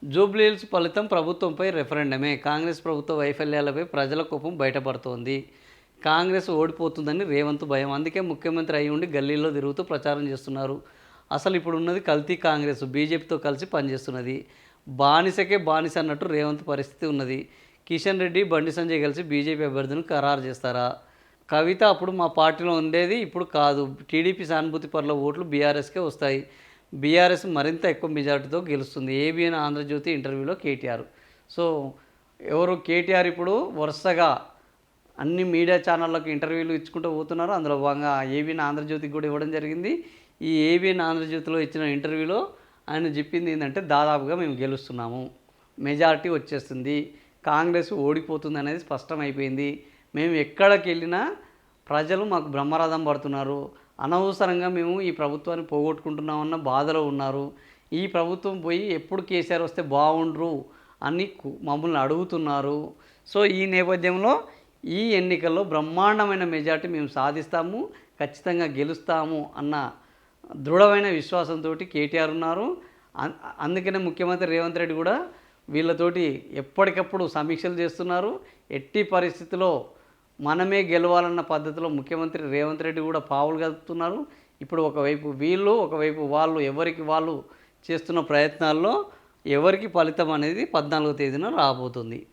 జూబ్లీహిల్స్ ఫలితం ప్రభుత్వంపై రెఫరెండమే. కాంగ్రెస్ ప్రభుత్వ వైఫల్యాలపై ప్రజల కోపం బయటపడుతోంది. కాంగ్రెస్ ఓడిపోతుందని రేవంత్ భయం. అందుకే ముఖ్యమంత్రి అయి ఉండి గల్లీల్లో తిరుగుతూ ప్రచారం చేస్తున్నారు. అసలు ఇప్పుడున్నది కల్తీ కాంగ్రెస్. బీజేపీతో కలిసి పనిచేస్తున్నది. బానిసకే బానిస అన్నట్టు రేవంత్ పరిస్థితి ఉన్నది. కిషన్ రెడ్డి, బండి సంజయ్ కలిసి బీజేపీ అభ్యర్థిని ఖరారు చేస్తారా? కవిత అప్పుడు మా పార్టీలో ఉండేది, ఇప్పుడు కాదు. టీడీపీ సానుభూతి పరుల ఓట్లు బీఆర్ఎస్కే వస్తాయి. బీఆర్ఎస్ మరింత ఎక్కువ మెజార్టీతో గెలుస్తుంది. ఏబిఎన్ ఆంధ్రజ్యోతి ఇంటర్వ్యూలో కేటీఆర్. సో ఎవరు కేటీఆర్ ఇప్పుడు వరుసగా అన్ని మీడియా ఛానళ్ళకు ఇంటర్వ్యూలు ఇచ్చుకుంటూ పోతున్నారు. అందులో భాగంగా ఏబిఎన్ ఆంధ్రజ్యోతికి కూడా ఇవ్వడం జరిగింది. ఈ ఏబిఎన్ ఆంధ్రజ్యోతిలో ఇచ్చిన ఇంటర్వ్యూలో ఆయన చెప్పింది ఏంటంటే, దాదాపుగా మేము గెలుస్తున్నాము, మెజారిటీ వచ్చేస్తుంది, కాంగ్రెస్ ఓడిపోతుంది అనేది స్పష్టమైపోయింది. మేము ఎక్కడికి వెళ్ళినా ప్రజలు మాకు బ్రహ్మరథం పడుతున్నారు. అనవసరంగా మేము ఈ ప్రభుత్వాన్ని పోగొట్టుకుంటున్నామన్న బాధలో ఉన్నారు. ఈ ప్రభుత్వం పోయి ఎప్పుడు కేసీఆర్ వస్తే బాగుండ్రు అని మమ్మల్ని అడుగుతున్నారు. సో ఈ నేపథ్యంలో ఈ ఎన్నికల్లో బ్రహ్మాండమైన మెజార్టీ మేము సాధిస్తాము, ఖచ్చితంగా గెలుస్తాము అన్న దృఢమైన విశ్వాసంతో కేటీఆర్ ఉన్నారు. అందుకనే ముఖ్యమంత్రి రేవంత్ రెడ్డి కూడా వీళ్ళతోటి ఎప్పటికప్పుడు సమీక్షలు చేస్తున్నారు. ఎట్టి పరిస్థితిలో మనమే గెలవాలన్న పద్ధతిలో ముఖ్యమంత్రి రేవంత్ రెడ్డి కూడా పావులు కదుపుతున్నారు. ఇప్పుడు ఒకవైపు వీళ్ళు, ఒకవైపు వాళ్ళు, ఎవరికి వాళ్ళు చేస్తున్న ప్రయత్నాల్లో ఎవరికి ఫలితం అనేది 14వ తేదీన రాబోతుంది.